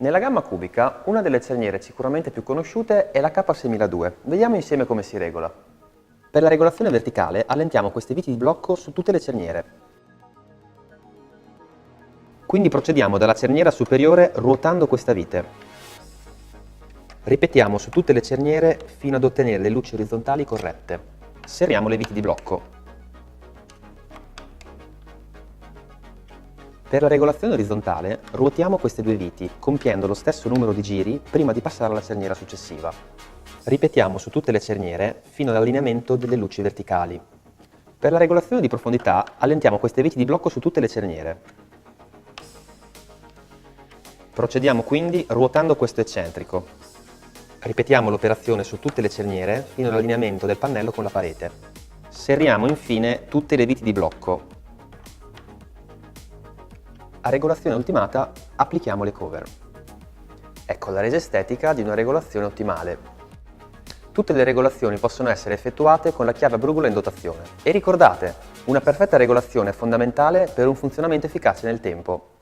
Nella gamma cubica, una delle cerniere sicuramente più conosciute è la K6002. Vediamo insieme come si regola. Per la regolazione verticale allentiamo queste viti di blocco su tutte le cerniere. Quindi procediamo dalla cerniera superiore ruotando questa vite. Ripetiamo su tutte le cerniere fino ad ottenere le luci orizzontali corrette. Serriamo le viti di blocco. Per la regolazione orizzontale ruotiamo queste due viti, compiendo lo stesso numero di giri prima di passare alla cerniera successiva. Ripetiamo su tutte le cerniere fino all'allineamento delle luci verticali. Per la regolazione di profondità allentiamo queste viti di blocco su tutte le cerniere. Procediamo quindi ruotando questo eccentrico. Ripetiamo l'operazione su tutte le cerniere fino all'allineamento del pannello con la parete. Serriamo infine tutte le viti di blocco. A regolazione ultimata applichiamo le cover. Ecco la resa estetica di una regolazione ottimale. Tutte le regolazioni possono essere effettuate con la chiave a brugola in dotazione. E ricordate, una perfetta regolazione è fondamentale per un funzionamento efficace nel tempo.